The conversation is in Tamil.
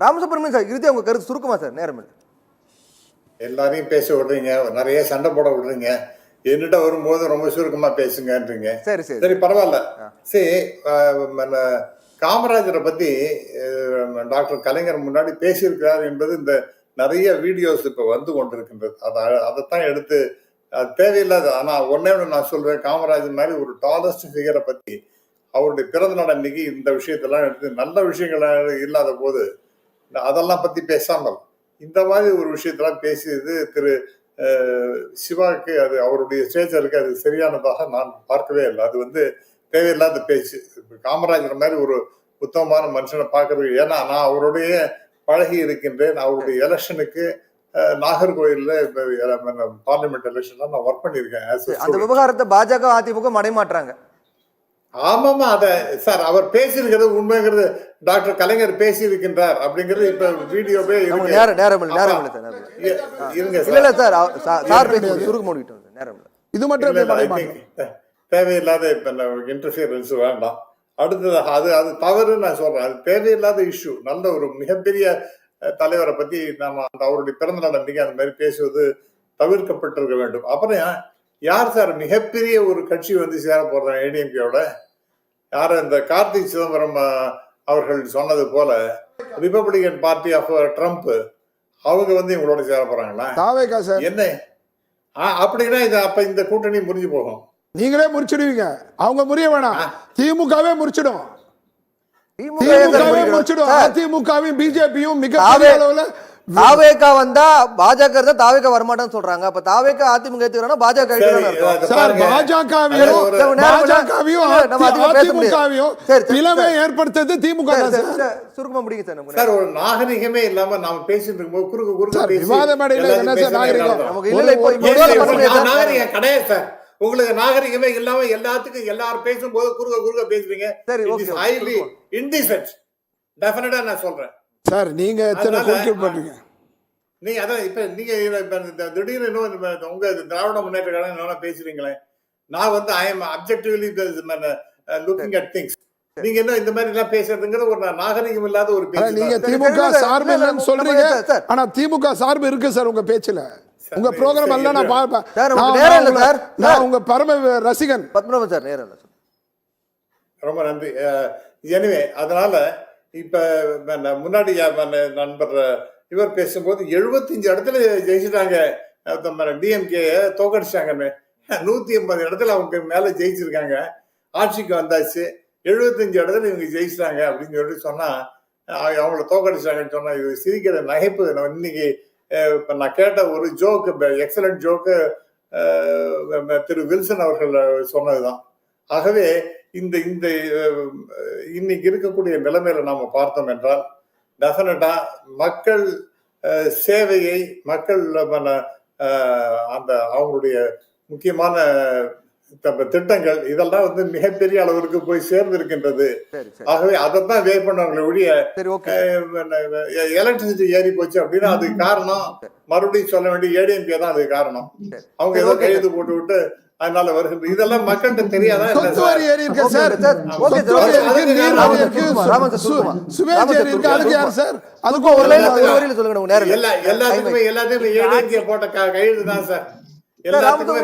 ராமசுப்ரமணியன் சார் இறுதி உங்க கருத்து சுருக்கமா சார், நேரம் இல்லை. எல்லாரையும் பேச விடுறீங்க, நிறைய சண்டை போட விடுறீங்க, என்னிட்ட வரும்போது ரொம்ப சுருக்கமா பேசுங்கன்றீங்க. சரி சரி சரி பரவாயில்ல. சரி, காமராஜரை பத்தி டாக்டர் கலைஞர் முன்னாடி பேசியிருக்கிறார் என்பது இந்த நிறைய வீடியோஸ் இப்ப வந்து கொண்டிருக்கின்றது. அதைத்தான் எடுத்து அது தேவையில்லாத. ஆனா ஒன்னே ஒன்று நான் சொல்றேன், காமராஜர் மாதிரி ஒரு டாலஸ்ட் ஃபிகரை பத்தி அவருடைய பிறந்த நாள் அன்னைக்கு இந்த விஷயத்தெல்லாம் எடுத்து நல்ல விஷயங்கள் இல்லாத போது அதெல்லாம் பத்தி பேசாமல் இந்த மாதிரி ஒரு விஷயத்தெல்லாம் பேசியது திரு சிவாவுக்கு அது அவருடைய ஸ்டேஜருக்கு அது சரியானதாக நான் பார்க்கவே இல்லை. அது வந்து தேவையில்லாத பேச்சு. காமராஜர் மாதிரி ஒரு உத்தமமான மனுஷனை பார்க்கறது. ஏன்னா நான் அவருடைய பழகி இருக்கின்றேன். அவருடைய எலெக்ஷனுக்கு நாகர்கோயில்ல பார்லிமெண்ட் எலெக்ஷன்ல நான் ஒர்க் பண்ணியிருக்கேன். அந்த விவகாரத்தை பாஜக அதிமுக மடைமாற்றாங்க. ஆமாமா, அத சார் அவர் பேசியிருக்கிறது உண்மைங்கிறது, டாக்டர் கலைஞர் பேசி இருக்கின்றார் அப்படிங்கிறது இப்ப வீடியோவே இருங்க இது மட்டும் தேவையில்லாத இப்ப இன்டர்ஃபியரன்ஸ் வேண்டாம். அடுத்ததாக அது தவறு நான் சொல்றேன். அது தேவையில்லாத இஷ்யூ. நல்ல ஒரு மிகப்பெரிய தலைவரை பத்தி நாம அவருடைய பிறந்த நாள் அன்றைக்கு அந்த மாதிரி பேசுவது தவிர்க்கப்பட்டிருக்க வேண்டும். அப்புறம் யார் சார் மிகப்பெரிய ஒரு கட்சி வந்து சேர போறாங்க ஏடிஎம்கேயோட? யார இந்த கார்த்திக் சிதம்பரம் அவர்கள் சொன்னது போல ரிபப்ளிகன் பார்ட்டி ஆஃப் ட்ரம்ப் அவங்க வந்து இவங்களோட சேர போறாங்களா? என்ன அப்படின்னா இது அப்ப இந்த கூட்டணி முறிஞ்சு போகும். நீங்களே முறிச்சிடுவீங்க, அவங்க முறிய வேணாம். திமுகவே முறிச்சிடும். அதிமுகவும் பிஜேபியும் மிகப்பெரிய அளவுல தாவேகா வந்தா பாஜக இருந்தா தாவேகா வரமாட்டேன்னு சொல்றாங்க. அப்ப தாவேகா அதிமுக ஏத்துக்கிறாங்கன்னா பாஜக நிலைமை ஏற்படுத்தது திமுக. சுருக்கமா முடியுங்க சார். சார் ஒரு நாகரிகமே இல்லாம நாம பேசிட்டு இருக்கும்போது குறுக்கு விவாத மேடையில என்ன சார் நாகரிகம்? நாகரிகம் கிடையாது சார். உங்களுக்கு நாகரிகமே இல்லாம எல்லாத்துக்கும் எல்லாரும் பேசும்போது குறுக்க பேசுறீங்க. ஹைலி இன்டிசென்ட். டெஃபினட்டா நான் சொல்றேன் சார். நீங்க எத்தனை குறுக்கீடு பண்றீங்க? நீங்க அதான் இப்ப நீங்க திடீர்னு இன்னும் உங்க திராவிட முன்னேற்ற கழகம் என்ன பேசுறீங்களே? நான் வந்து I am objectively looking at things. நீங்க என்ன இந்த மாதிரி எல்லாம் பேசுறதுங்கிறது ஒரு நாகரிகம் இல்லாத ஒரு பேச்சு. நீங்க திமுக சார்பு இல்லைன்னு சொல்றீங்க, ஆனா திமுக சார்பு இருக்கு சார் உங்க பேச்சுல. உங்க ப்ரோக்ராம் எல்லாம் நான் பார்ப்பேன். நான் உங்க பரம ரசிகன். பத்மநாபன் சார் நேரம் இல்லை. ரொம்ப நன்றி. எனவே அதனால இப்ப முன்னாடி நண்பர் இவர் பேசும்போது 75 இடத்துல ஜெயிச்சுட்டாங்க, டிஎம்கே தோக்கடிச்சாங்கன்னு. 180 இடத்துல அவங்க மேல ஜெயிச்சிருக்காங்க. ஆட்சிக்கு வந்தாச்சு, 75 இடத்துல இவங்க ஜெயிச்சிட்டாங்க அப்படின்னு சொல்லிட்டு சொன்னா அவங்கள தோக்கடிச்சாங்கன்னு சொன்னா இது சிரிக்கிற நகைப்பு. இன்னைக்கு நான் கேட்ட ஒரு ஜோக்கு, எக்ஸலண்ட் ஜோக்கு திரு வில்சன் அவர்கள் சொன்னதுதான். ஆகவே இந்த இன்னைக்கு இருக்கக்கூடிய நிலைமையில நாம பார்த்தோம் என்றால் டெஃபினட்டா மக்கள் சேவையை, மக்கள் அந்த அவங்களுடைய முக்கியமான திட்டங்கள் இதெல்லாம் வந்து மிகப்பெரிய அளவிற்கு போய் சேர்ந்து இருக்கின்றது. ஆகவே அதைத்தான் வே பண்ணவங்களை ஒழிய எலக்ட்ரிசிட்டி ஏறி போச்சு அப்படின்னா அதுக்கு காரணம் மறுபடியும் சொல்ல வேண்டிய ஏடிஎம்கே தான் அதுக்கு காரணம். அவங்க ஏதோ கையெழுத்து போட்டு விட்டு அதனால வருகிறது. இதெல்லாம் மக்கள்கிட்ட தெரியாதான். எல்லாத்துக்குமே ஏடிஎம்கே போட்ட கையெழுத்து தான் சார். எல்லாத்துக்குமே